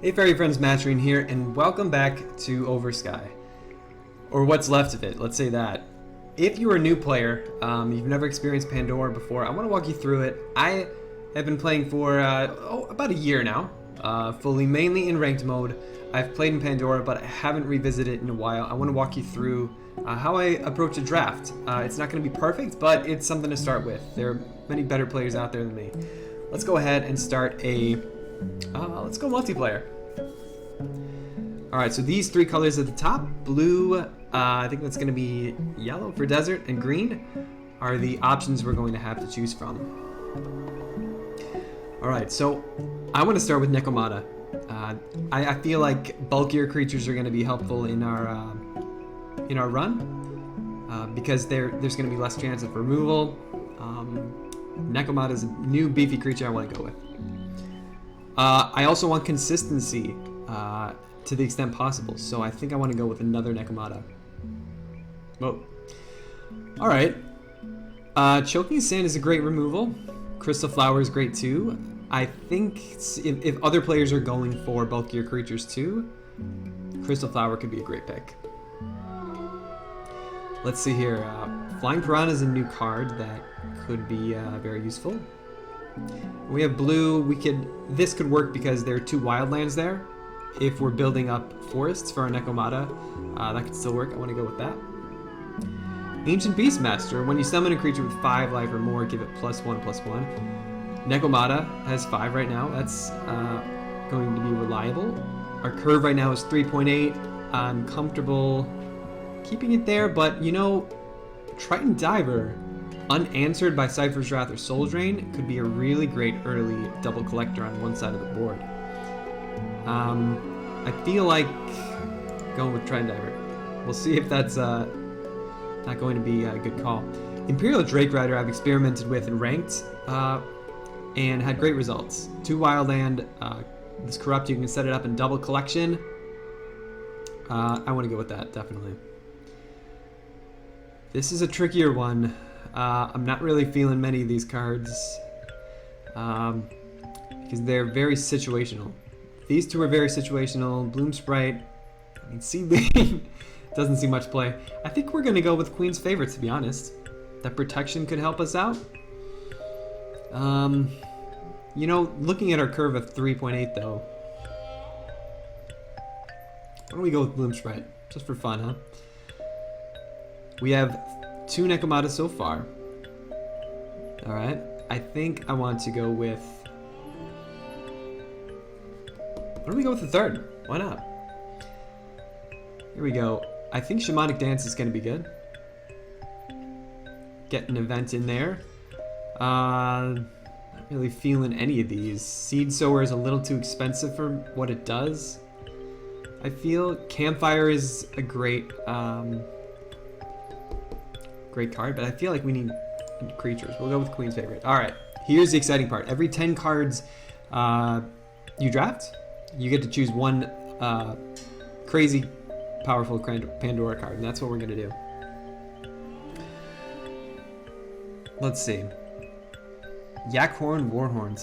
Hey fairy friends, Matrien here, and welcome back to Over Sky. Or what's left of it, let's say that. If you're a new player, you've never experienced Pandora before, I want to walk you through it. I have been playing for about a year now, fully, mainly in ranked mode. I've played in Pandora, but I haven't revisited it in a while. I want to walk you through how I approach a draft. It's not going to be perfect, but it's something to start with. There are many better players out there than me. Let's go ahead and start a... let's go multiplayer. Alright, so these three colors at the top, blue, I think that's going to be yellow for desert, and green are the options we're going to have to choose from. Alright, so I want to start with Nekomata. I feel like bulkier creatures are going to be helpful in our run, because there's going to be less chance of removal. Nekomata is a new beefy creature I want to go with. I also want consistency to the extent possible, so I think I want to go with another Nekomata. Whoa. Alright. Choking Sand is a great removal. Crystal Flower is great too. I think if other players are going for bulkier creatures too, Crystal Flower could be a great pick. Let's see here. Flying Piranha is a new card that could be very useful. We have blue. This could work because there are two wildlands there. If we're building up forests for our Nekomata, that could still work. I want to go with that. Ancient Beastmaster. When you summon a creature with 5 life or more, give it +1/+1. Nekomata has 5 right now. That's going to be reliable. Our curve right now is 3.8. I'm comfortable keeping it there, but you know, Triton Diver, unanswered by Cypher's Wrath or Soul Drain, could be a really great early double collector on one side of the board. I feel like going with Triton Diver. We'll see if that's not going to be a good call. Imperial Drake Rider I've experimented with in ranked and had great results. 2 wildland, this corrupt, you can set it up in double collection. I want to go with that, definitely. This is a trickier one. I'm not really feeling many of these cards because they're very situational. These two are very situational. Bloom Sprite, I mean, Seedling doesn't see much play. I think we're going to go with Queen's Favorite, to be honest. That protection could help us out. You know, looking at our curve of 3.8 though, why don't we go with Bloom Sprite, just for fun, huh? We have 2 Nekomata so far. Alright, I think I want to go with... Why don't we go with the third? Why not? Here we go. I think Shamanic Dance is going to be good. Get an event in there. Not really feeling any of these. Seed Sower is a little too expensive for what it does. I feel Campfire is a great card, but I feel like we need creatures. We'll go with Queen's Favorite. Alright, here's the exciting part. Every 10 cards you draft, you get to choose one crazy powerful Pandora card, and that's what we're going to do. Let's see. Yakhorn, Warhorn,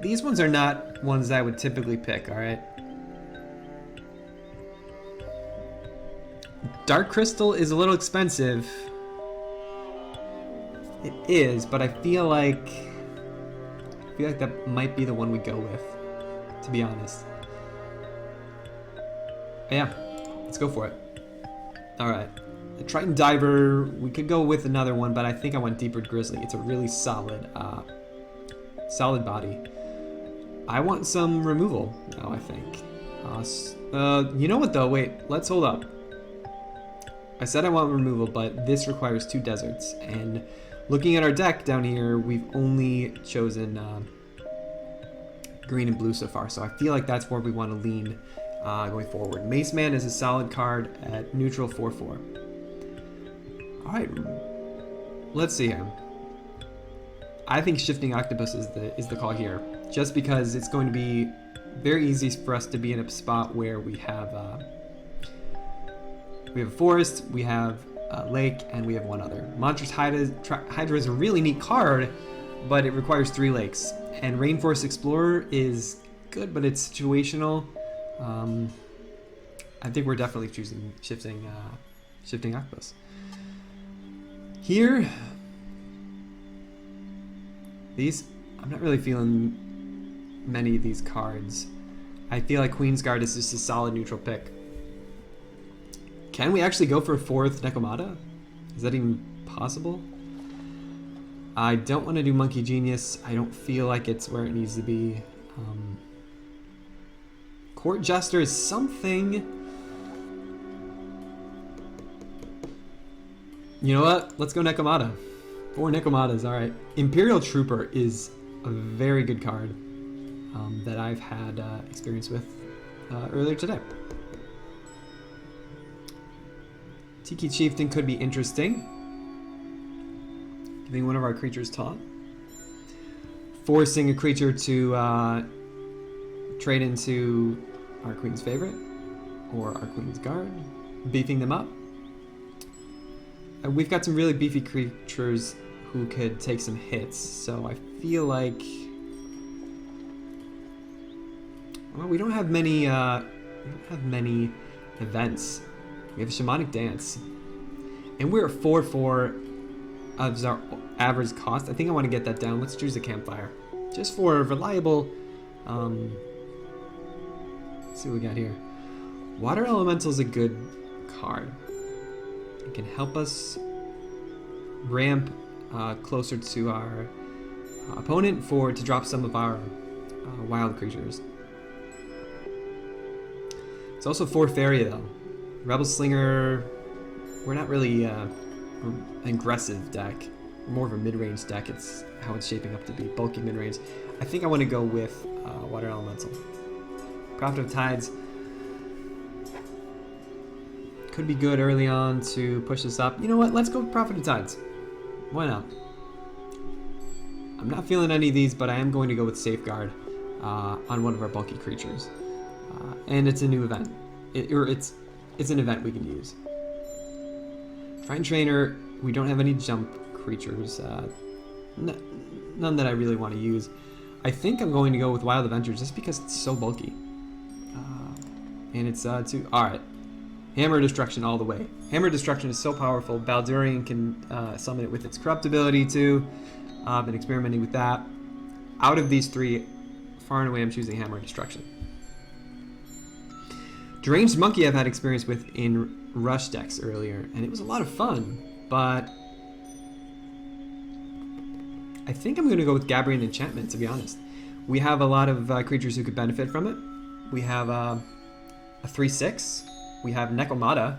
these ones are not ones that I would typically pick, alright? Dark Crystal is a little expensive. It is, but I feel like that might be the one we go with, to be honest. But yeah, let's go for it. Alright. The Triton Diver, we could go with another one, but I think I went Deeper Grizzly. It's a really solid body. I want some removal now, I think. You know what though? Wait, let's hold up. I said I want removal, but this requires 2 deserts, and looking at our deck down here, we've only chosen green and blue so far, so I feel like that's where we want to lean going forward. Mace Man is a solid card at neutral 4/4. Alright, let's see here. I think Shifting Octopus is the call here, just because it's going to be very easy for us to be in a spot where we have a forest, we have a lake, and we have one other. Monstrous Hydra is a really neat card, but it requires 3 lakes. And Rainforest Explorer is good, but it's situational. I think we're definitely choosing shifting octopus. Here, I'm not really feeling many of these cards. I feel like Queen's Guard is just a solid neutral pick. Can we actually go for a 4th Nekomata? Is that even possible? I don't want to do Monkey Genius. I don't feel like it's where it needs to be. Court Jester is something. You know what? Let's go Nekomata. 4 Nekomatas, alright. Imperial Trooper is a very good card that I've had experience with earlier today. Tiki Chieftain could be interesting. Giving one of our creatures taunt. Forcing a creature to trade into our Queen's Favorite or our Queen's Guard. Beefing them up. We've got some really beefy creatures who could take some hits, so I feel like... Well, we don't have many events. We have a Shamanic Dance. And we're at 4/4 of our average cost. I think I want to get that down. Let's choose a Campfire. Just for a reliable... let's see what we got here. Water Elemental is a good card. It can help us ramp closer to our opponent to drop some of our wild creatures. It's also 4 Faeria though. Rebel Slinger, we're not really an aggressive deck. We're more of a mid-range deck. It's how it's shaping up to be, bulky mid-range. I think I want to go with Water Elemental. Prophet of Tides could be good early on to push us up. You know what? Let's go with Prophet of Tides. Why not? I'm not feeling any of these, but I am going to go with Safeguard on one of our bulky creatures. And it's a new event. It's an event we can use. Fine Trainer, we don't have any jump creatures. None that I really want to use. I think I'm going to go with Wild Adventure just because it's so bulky. And it's too... Alright. Hammer Destruction all the way. Hammer Destruction is so powerful. Baldurian can summon it with its corrupt ability too. I've been experimenting with that. Out of these 3, far and away I'm choosing Hammer Destruction. Deranged Monkey I've had experience with in Rush decks earlier, and it was a lot of fun, but I think I'm going to go with Gabrian Enchantment, to be honest. We have a lot of creatures who could benefit from it. We have a 3/6. We have Nekomata.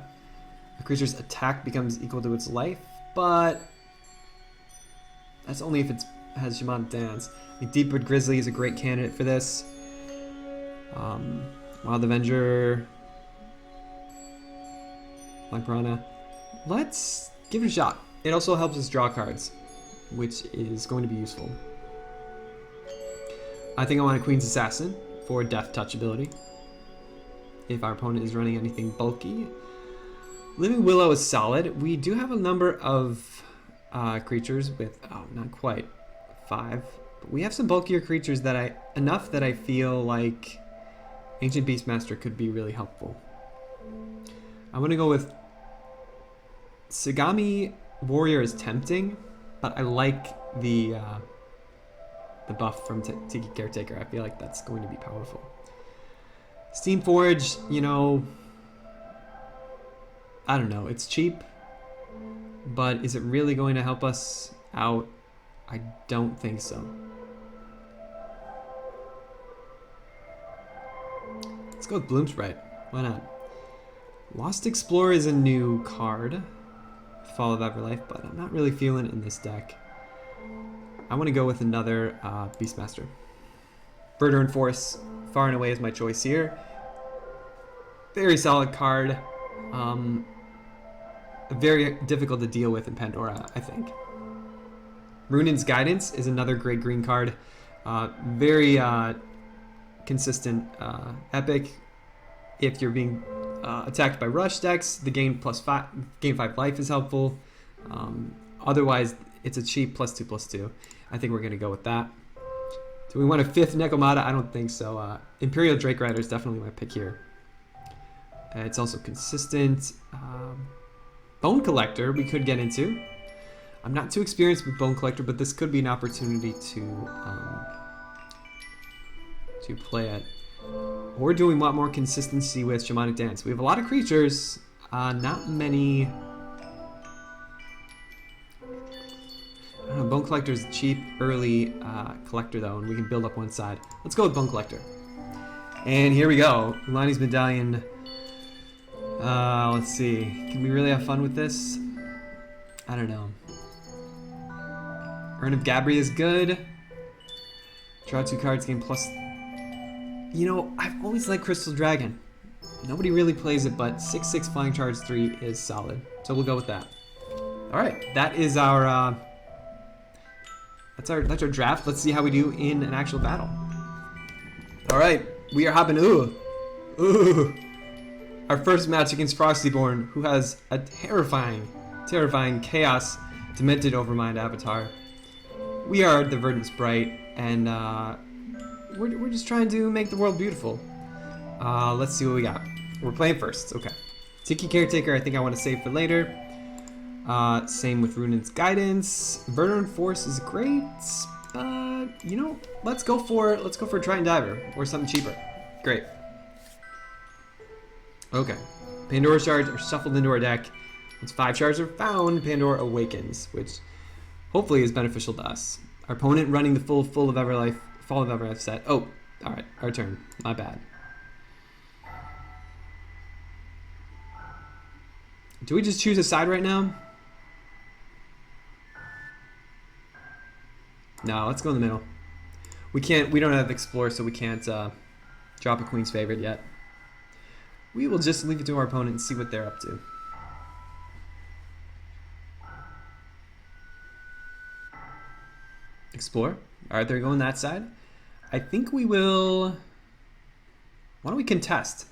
A creature's attack becomes equal to its life, but that's only if it has Shamanic Dance. I think Deepwood Grizzly is a great candidate for this. Wild Avenger, Black Piranha. Let's give it a shot. It also helps us draw cards, which is going to be useful. I think I want a Queen's Assassin for Death Touch ability. If our opponent is running anything bulky. Living Willow is solid. We do have a number of creatures with, not quite 5. But we have some bulkier creatures enough that I feel like Ancient Beastmaster could be really helpful. I'm going to go with Sagami Warrior is tempting, but I like the buff from Tiki Caretaker. I feel like that's going to be powerful. Steam Forge, you know, I don't know. It's cheap, but is it really going to help us out? I don't think so. Let's go with Bloomsprite. Why not? Lost Explorer is a new card. Fall of Everlife, but I'm not really feeling it in this deck. I want to go with another Beastmaster. Verduran Force, far and away, is my choice here. Very solid card. Very difficult to deal with in Pandora, I think. Runin's Guidance is another great green card. Very consistent epic. If you're being attacked by rush decks, the gain 5 life is helpful. Otherwise, it's a cheap +2/+2. I think we're going to go with that. Do we want a 5th Nekomata? I don't think so. Imperial Drake Rider is definitely my pick here. It's also consistent. Bone Collector we could get into. I'm not too experienced with Bone Collector, but this could be an opportunity to play it. Or do we want more consistency with Shamanic Dance? We have a lot of creatures, not many. I don't know, Bone Collector is a cheap, early collector though, and we can build up one side. Let's go with Bone Collector. And here we go, Ulani's Medallion. Let's see, can we really have fun with this? I don't know. Urn of Gabri is good. Draw 2 cards, gain plus. You know, I've always liked Crystal Dragon. Nobody really plays it, but 6/6 flying charge 3 is solid. So we'll go with that. Alright, that is our that's our draft. Let's see how we do in an actual battle. Alright, we are hopping ooh. Our first match against Frostyborn, who has a terrifying chaos demented overmind avatar. We are the Verdant Sprite, and we're just trying to make the world beautiful. Let's see what we got. We're playing first. Okay. Tiki Caretaker, I think I want to save for later. Same with Runan's Guidance. Veteran Force is great, but you know, let's go for Triton Diver or something cheaper. Great. Okay. Pandora shards are shuffled into our deck. Once 5 shards are found, Pandora awakens, which hopefully is beneficial to us. Our opponent running the full Fall of Everlife set. Oh, alright, our turn. My bad. Do we just choose a side right now? No, let's go in the middle. We don't have Explore, so we can't drop a Queen's Favorite yet. We will just leave it to our opponent and see what they're up to. Explore. Alright, they're going that side. I think we will... Why don't we contest?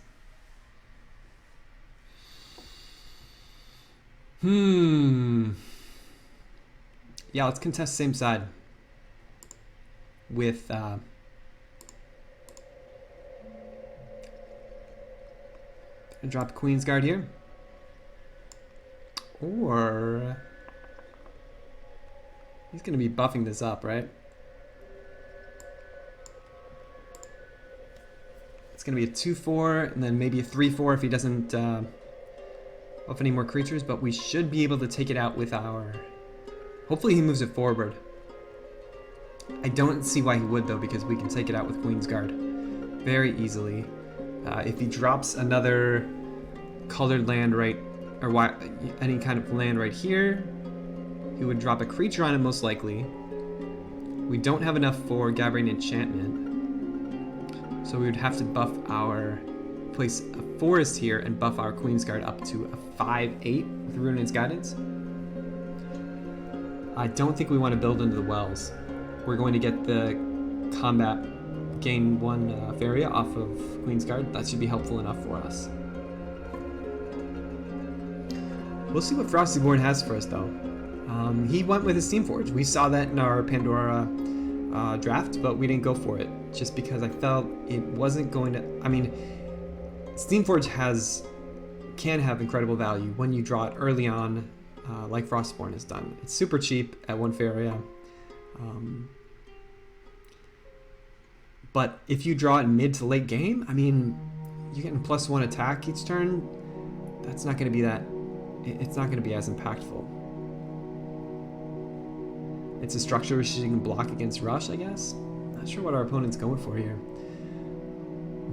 Yeah, let's contest same side. With... drop Queen's Guard here. Or... He's going to be buffing this up, right? It's going to be a 2/4, and then maybe a 3/4 if he doesn't buff any more creatures, but we should be able to take it out with our... Hopefully he moves it forward. I don't see why he would, though, because we can take it out with Queen's Guard very easily. If he drops another colored land right, or any kind of land right here, he would drop a creature on it most likely. We don't have enough for Gathering Enchantment, so we would have to buff place a forest here and buff our Queen's Guard up to a 5/8 with Runan's Guidance. I don't think we want to build into the wells. We're going to get the combat gain 1 Faeria off of Queen's Guard. That should be helpful enough for us. We'll see what Frostyborn has for us, though. He went with his Steamforge. We saw that in our Pandora draft, but we didn't go for it just because I felt it wasn't going to... I mean, Steamforge can have incredible value when you draw it early on, like Frostborn has done. It's super cheap at 1 Faeria. But if you draw it mid to late game, I mean, you're getting +1 attack each turn. That's not going to be that... It's not going to be as impactful. It's a structure which you can block against Rush, I guess. Not sure what our opponent's going for here.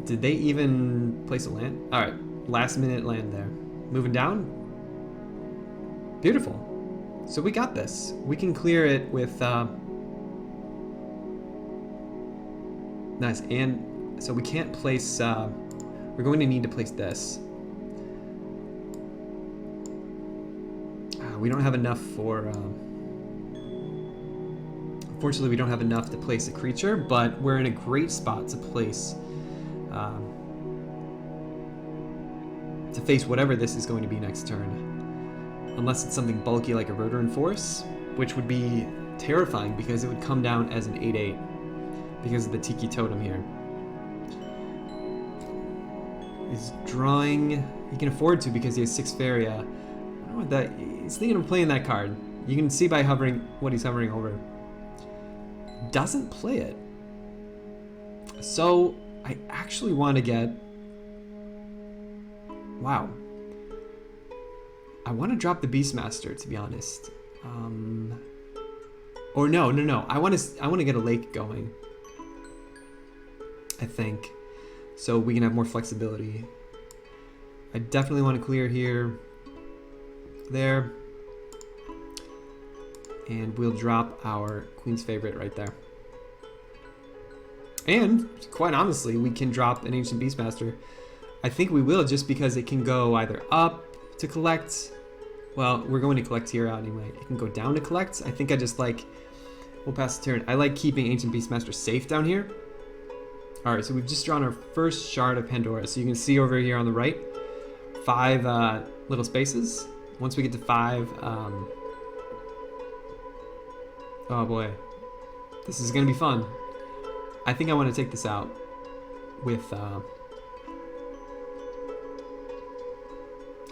Did they even place a land? Alright, last minute land there. Moving down. Beautiful. So we got this. We can clear it with... Nice, and so we can't place... we're going to need to place this. We don't have enough for... Unfortunately, we don't have enough to place a creature, but we're in a great spot to place... to face whatever this is going to be next turn. Unless it's something bulky like a Verteran Force, which would be terrifying because it would come down as an 8/8. because of the Tiki Totem here. He's drawing. He can afford to because he has 6 Faeria. I don't know what that. He's thinking of playing that card. You can see by hovering what he's hovering over. Doesn't play it. So I actually want to get. Wow. I want to drop the Beastmaster, to be honest. Or no. I want to get a lake going. I think, so we can have more flexibility. I definitely want to clear here, there, and we'll drop our Queen's Favorite right there. And quite honestly, we can drop an Ancient Beastmaster. I think we will, just because it can go either up to collect. Well, we're going to collect here out anyway. It can go down to collect. I think I just like, we'll pass the turn. I like keeping Ancient Beastmaster safe down here. Alright, so we've just drawn our first shard of Pandora. So you can see over here on the right, 5 little spaces. Once we get to 5, oh boy, this is gonna be fun. I think I want to take this out with, I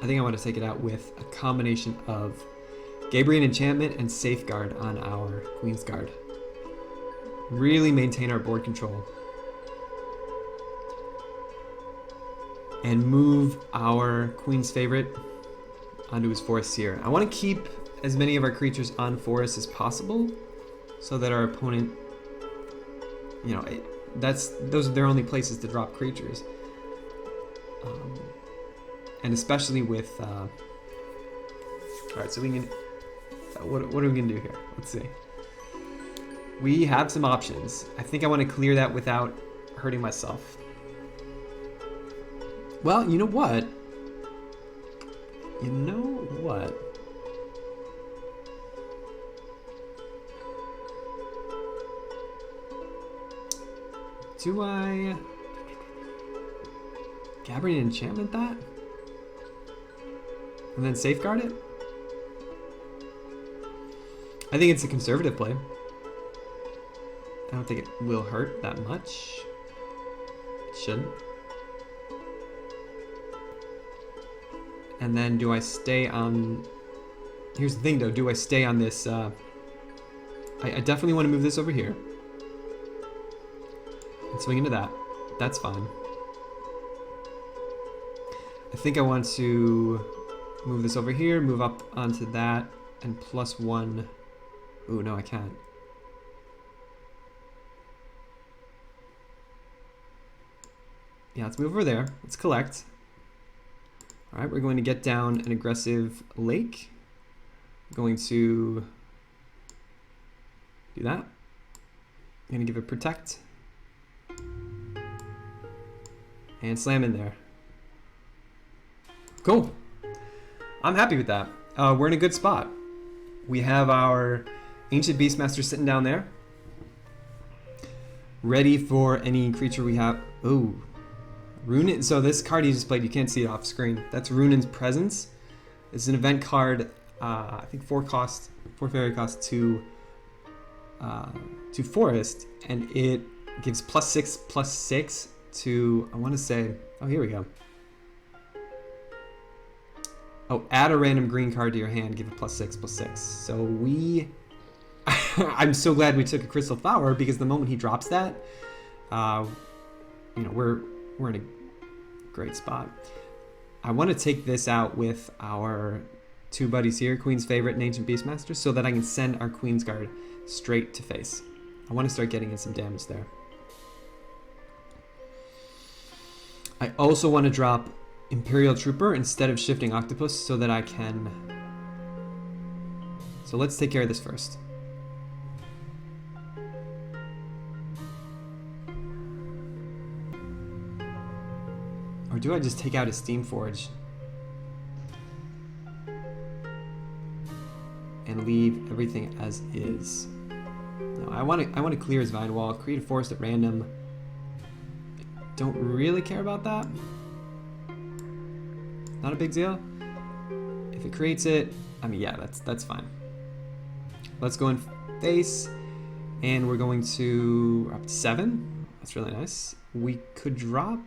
think I want to take it out with a combination of Gabriel Enchantment and Safeguard on our Queen's Guard. Really maintain our board control. And move our Queen's Favorite onto his Forest here. I want to keep as many of our creatures on Forest as possible, so that our opponent, you know, those are their only places to drop creatures. And especially with, all right, so we can, what are we gonna do here? Let's see. We have some options. I think I want to clear that without hurting myself. Well, you know what? Do I Gabriel Enchantment that? And then safeguard it? I think it's a conservative play. I don't think it will hurt that much. It shouldn't. And then do I stay on... Here's the thing though, do I stay on this... I definitely want to move this over here. And swing into that. That's fine. I think I want to move this over here, move up onto that, and +1... Ooh, no, I can't. Yeah, let's move over there. Let's collect. All right, we're going to get down an aggressive lake. I'm going to do that. I'm going to give it protect. And slam in there. Cool. I'm happy with that. We're in a good spot. We have our Ancient Beastmaster sitting down there, ready for any creature we have. Ooh. Runin. So this card you just played, you can't see it off screen. That's Runin's Presence. It's an event card. I think 4 Faeria cost to Forest, and it gives +6/+6 to. I want to say. Oh, here we go. Oh, add a random green card to your hand. Give it +6/+6. So we. I'm so glad we took a Crystal Flower, because the moment he drops that, you know, we're in a great spot. I want to take this out with our 2 buddies here, Queen's Favorite and Ancient Beastmaster, so that I can send our Queen's Guard straight to face. I want to start getting in some damage there. I also want to drop Imperial Trooper instead of Shifting Octopus, so that I can... So let's take care of this first. Or do I just take out his Steamforge and leave everything as is? No, I want to clear his Vine Wall, create a forest at random. I don't really care about that. Not a big deal. If it creates it, I mean, yeah, that's fine. Let's go in face, And we're going to up to 7. That's really nice. We could drop...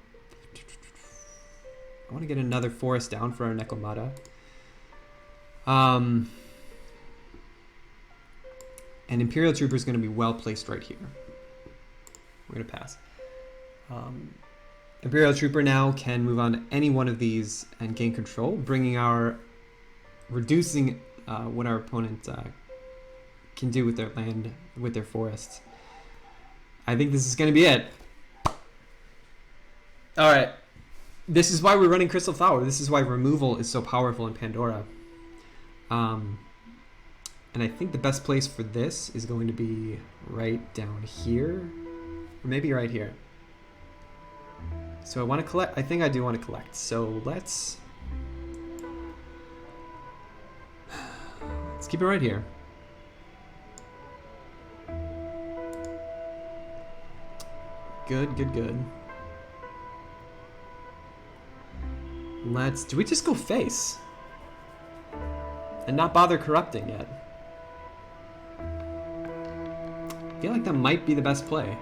I want to get another forest down for our Nekomata. And Imperial Trooper is going to be well placed right here. We're going to pass. Imperial Trooper now can move on to any one of these and gain control, reducing what our opponent can do with their land, with their forests. I think this is going to be it. All right. This is why we're running Crystal Flower. This is why removal is so powerful in Pandora. And I think the best place for this is going to be right down here. Or maybe right here. So I want to collect. I think I do want to collect. So let's keep it right here. Good, good, good. Do we just go face? And not bother corrupting yet? I feel like that might be the best play.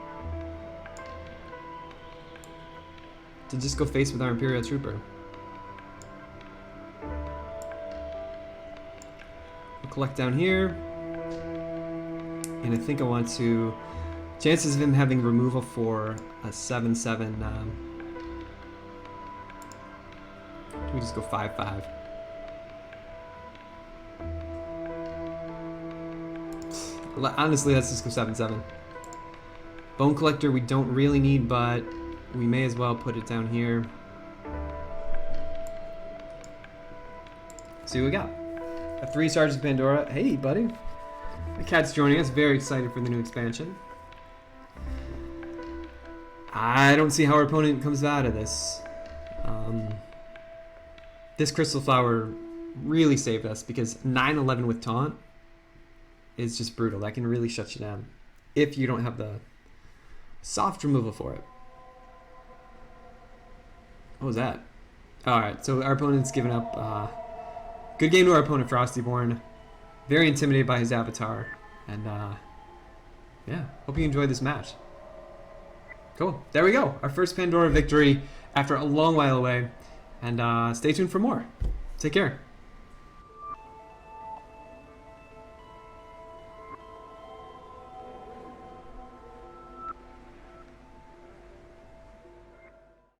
To just go face with our Imperial Trooper. We'll collect down here. And I think I want to... Chances of him having removal for a 7/7... we just go 5/5. Honestly, let's just go 7/7. Bone Collector we don't really need, but we may as well put it down here. See what we got. A 3 stars of Pandora. Hey, buddy. The cat's joining us. Very excited for the new expansion. I don't see how our opponent comes out of this. This Crystal Flower really saved us because 9/11 with Taunt is just brutal. That can really shut you down if you don't have the soft removal for it. What was that? Alright, so our opponent's given up. Good game to our opponent, Frostyborn. Very intimidated by his avatar. And yeah, hope you enjoyed this match. Cool. There we go. Our first Pandora victory after a long while away. And stay tuned for more. Take care.